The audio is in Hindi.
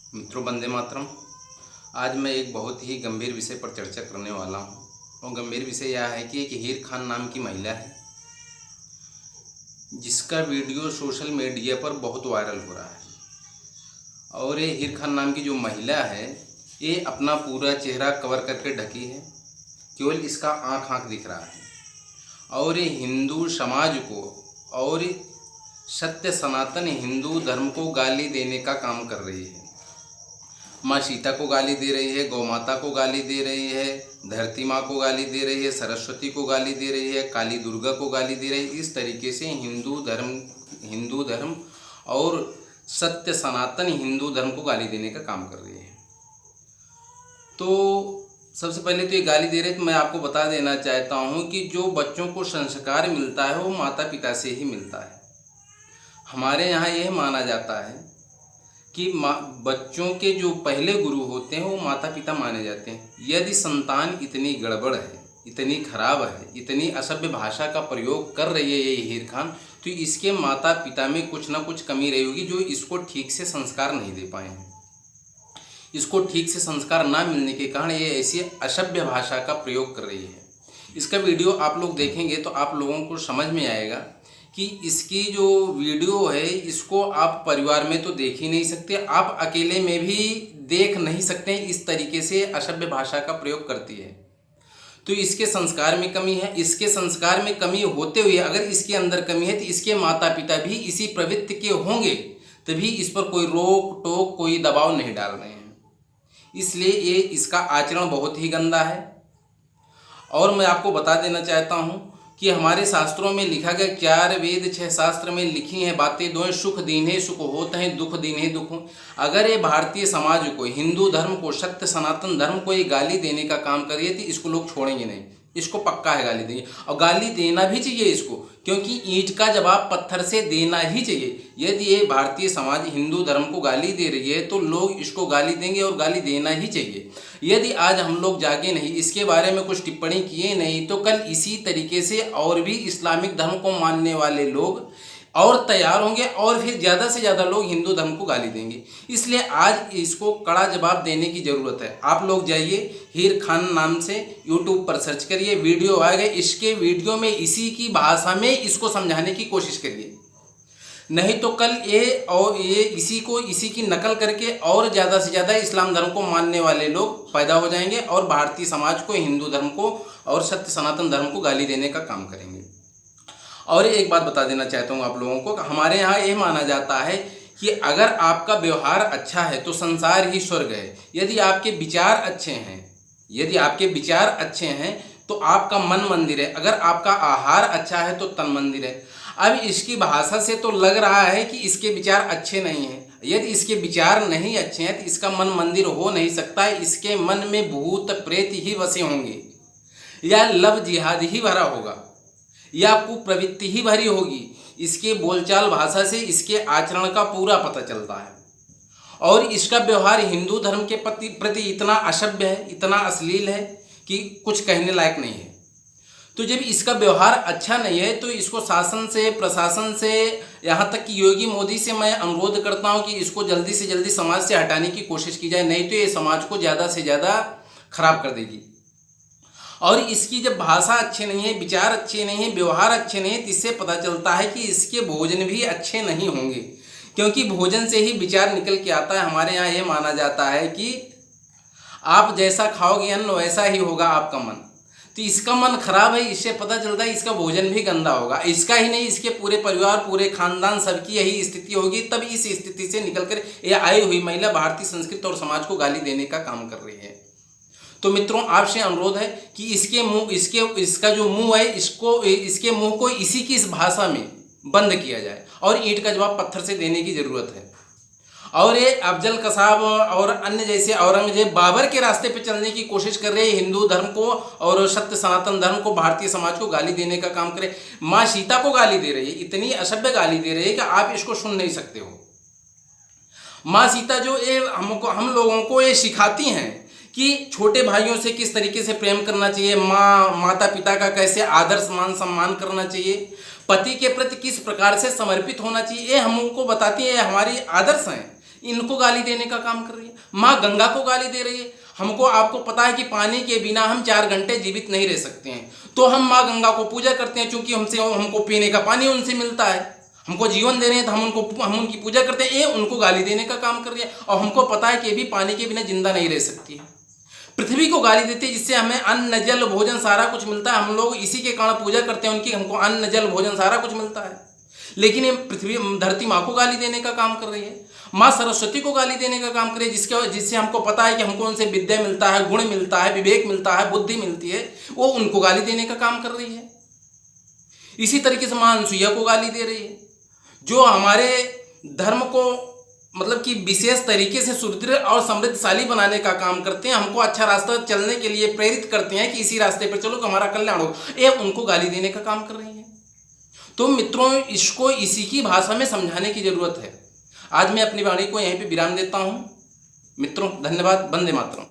मित्रों, वंदे मातरम। आज मैं एक बहुत ही गंभीर विषय पर चर्चा करने वाला हूँ और गंभीर विषय यह है कि एक हीर खान नाम की महिला है जिसका वीडियो सोशल मीडिया पर बहुत वायरल हो रहा है। और ये हीर खान नाम की जो महिला है ये अपना पूरा चेहरा कवर करके ढकी है, केवल इसका आँख दिख रहा है। और ये हिंदू समाज को और सत्य सनातन हिंदू धर्म को गाली देने का काम कर रही है। माँ सीता को गाली दे रही है, गौ माता को गाली दे रही है, धरती माँ को गाली दे रही है, सरस्वती को गाली दे रही है, काली दुर्गा को गाली दे रही है। इस तरीके से हिंदू धर्म और सत्य सनातन हिंदू धर्म को गाली देने का काम कर रही है। तो सबसे पहले तो ये गाली दे रहे तो मैं आपको बता देना चाहता हूँ कि जो बच्चों को संस्कार मिलता है वो माता पिता से ही मिलता है। हमारे यहाँ यह माना जाता है कि बच्चों के जो पहले गुरु होते हैं वो माता पिता माने जाते हैं। यदि संतान इतनी गड़बड़ है, इतनी खराब है, इतनी असभ्य भाषा का प्रयोग कर रही है ये हीर खान, तो इसके माता पिता में कुछ ना कुछ कमी रही होगी जो इसको ठीक से संस्कार नहीं दे पाए हैं। इसको ठीक से संस्कार ना मिलने के कारण ये ऐसी असभ्य भाषा का प्रयोग कर रही है। इसका वीडियो आप लोग देखेंगे तो आप लोगों को समझ में आएगा कि इसकी जो वीडियो है इसको आप परिवार में तो देख ही नहीं सकते, आप अकेले में भी देख नहीं सकते। इस तरीके से असभ्य भाषा का प्रयोग करती है तो इसके संस्कार में कमी है। इसके संस्कार में कमी होते हुए अगर इसके अंदर कमी है तो इसके माता पिता भी इसी प्रवृत्ति के होंगे, तभी इस पर कोई रोक टोक कोई दबाव नहीं डाल रहे हैं। इसलिए ये इसका आचरण बहुत ही गंदा है। और मैं आपको बता देना चाहता हूँ कि हमारे शास्त्रों में लिखा गया, 4 वेद 6 शास्त्र में लिखी हैं बातें दो हैं, सुख दीन्हे सुख होते हैं, दुख दीन्हे दुख हो। अगर ये भारतीय समाज को, हिंदू धर्म को, सत्य सनातन धर्म को ये गाली देने का काम करिए तो इसको लोग छोड़ेंगे नहीं। इसको पक्का है गाली देंगे और गाली देना भी चाहिए इसको, क्योंकि ईंट का जवाब पत्थर से देना ही चाहिए। यदि ये भारतीय समाज हिंदू धर्म को गाली दे रही है तो लोग इसको गाली देंगे और गाली देना ही चाहिए। यदि आज हम लोग जागे नहीं, इसके बारे में कुछ टिप्पणी किए नहीं, तो कल इसी तरीके से और भी इस्लामिक धर्म को मानने वाले लोग और तैयार होंगे और फिर ज़्यादा से ज़्यादा लोग हिंदू धर्म को गाली देंगे। इसलिए आज इसको कड़ा जवाब देने की ज़रूरत है। आप लोग जाइए, हीर खान नाम से यूट्यूब पर सर्च करिए, वीडियो आएगा। इसके वीडियो में इसी की भाषा में इसको समझाने की कोशिश करिए, नहीं तो कल ये इसी की नकल करके और ज़्यादा से ज़्यादा इस्लाम धर्म को मानने वाले लोग पैदा हो जाएंगे और भारतीय समाज को, हिंदू धर्म को और सत्य सनातन धर्म को गाली देने का काम करेंगे। और एक बात बता देना चाहता हूँ आप लोगों को, हमारे यहाँ ये माना जाता है कि अगर आपका व्यवहार अच्छा है तो संसार ही स्वर्ग है। यदि आपके विचार अच्छे हैं तो आपका मन मंदिर है। अगर आपका आहार अच्छा है तो तन मंदिर है। अब इसकी भाषा से तो लग रहा है कि इसके विचार अच्छे नहीं हैं। यदि इसके विचार नहीं अच्छे हैं तो इसका मन मंदिर हो नहीं सकता है। इसके मन में भूत प्रेत ही बसे होंगे, या लव जिहाद ही भरा होगा, या कुप्रवृत्ति ही भरी होगी। इसके बोलचाल भाषा से इसके आचरण का पूरा पता चलता है। और इसका व्यवहार हिंदू धर्म के प्रति इतना असभ्य है, इतना अश्लील है कि कुछ कहने लायक नहीं है। तो जब इसका व्यवहार अच्छा नहीं है तो इसको शासन से, प्रशासन से, यहाँ तक कि योगी मोदी से मैं अनुरोध करता हूँ कि इसको जल्दी से जल्दी समाज से हटाने की कोशिश की जाए, नहीं तो ये समाज को ज़्यादा से ज़्यादा खराब कर देगी। और इसकी जब भाषा अच्छी नहीं है, विचार अच्छे नहीं है, व्यवहार अच्छे नहीं है, तो इससे पता चलता है कि इसके भोजन भी अच्छे नहीं होंगे, क्योंकि भोजन से ही विचार निकल के आता है। हमारे यहाँ ये माना जाता है कि आप जैसा खाओगे अन्न वैसा ही होगा आपका मन। तो इसका मन खराब है, इससे पता चलता है इसका भोजन भी गंदा होगा। इसका ही नहीं, इसके पूरे परिवार, पूरे खानदान, सबकी यही स्थिति होगी। तब इस स्थिति से निकलकर ये आई हुई महिला भारतीय संस्कृति और समाज को गाली देने का काम कर रही है। तो मित्रों, आपसे अनुरोध है कि इसका जो मुंह है, इसके मुंह को इसी की इस भाषा में बंद किया जाए और ईंट का जवाब पत्थर से देने की जरूरत है। और ये अफजल कसाब और अन्य जैसे औरंगजेब, बाबर के रास्ते पे चलने की कोशिश कर रहे हैं, हिंदू धर्म को और सत्य सनातन धर्म को, भारतीय समाज को गाली देने का काम करे। माँ सीता को गाली दे रही है, इतनी असभ्य गाली दे रही है कि आप इसको सुन नहीं सकते हो। माँ सीता जो हम लोगों को ये सिखाती हैं कि छोटे भाइयों से किस तरीके से प्रेम करना चाहिए, माता पिता का कैसे आदर मान सम्मान करना चाहिए, पति के प्रति किस प्रकार से समर्पित होना चाहिए, ये हमको बताती है, हमारी आदर्श हैं। इनको गाली देने का काम कर रही है। माँ गंगा को गाली दे रही है। हमको आपको पता है कि पानी के बिना हम 4 घंटे जीवित नहीं रह सकते हैं, तो हम माँ गंगा को पूजा करते हैं, क्योंकि हमको पीने का पानी उनसे मिलता है, हमको जीवन दे रहे हैं, तो हम उनकी पूजा करते हैं। ये उनको गाली देने का काम कर रही है, और हमको पता है कि ये भी पानी के बिना जिंदा नहीं रह सकती है। पृथ्वी को गाली देती है, जिससे हमें अन्न जल भोजन सारा कुछ मिलता है। हम लोग इसी के कारण पूजा करते हैं उनकी, हमको अन्न जल भोजन सारा कुछ मिलता है। लेकिन ये पृथ्वी धरती माँ को गाली देने का काम कर रही है। माँ सरस्वती को गाली देने का काम कर रही है, जिससे हमको पता है कि हमको उनसे विद्या मिलता है, गुण मिलता है, विवेक मिलता है, बुद्धि मिलती है, वो उनको गाली देने का काम कर रही है। इसी तरीके से माँ अनसुईया को गाली दे रही है, जो हमारे धर्म को मतलब कि विशेष तरीके से सुदृढ़ और समृद्धशाली बनाने का काम करते हैं, हमको अच्छा रास्ता चलने के लिए प्रेरित करते हैं कि इसी रास्ते पर चलो कि हमारा कल्याण हो। ये उनको गाली देने का काम कर रही है। तो मित्रों, इसको इसी की भाषा में समझाने की जरूरत है। आज मैं अपनी वाणी को यहीं पे विराम देता हूँ। मित्रों धन्यवाद। वंदे मातरम।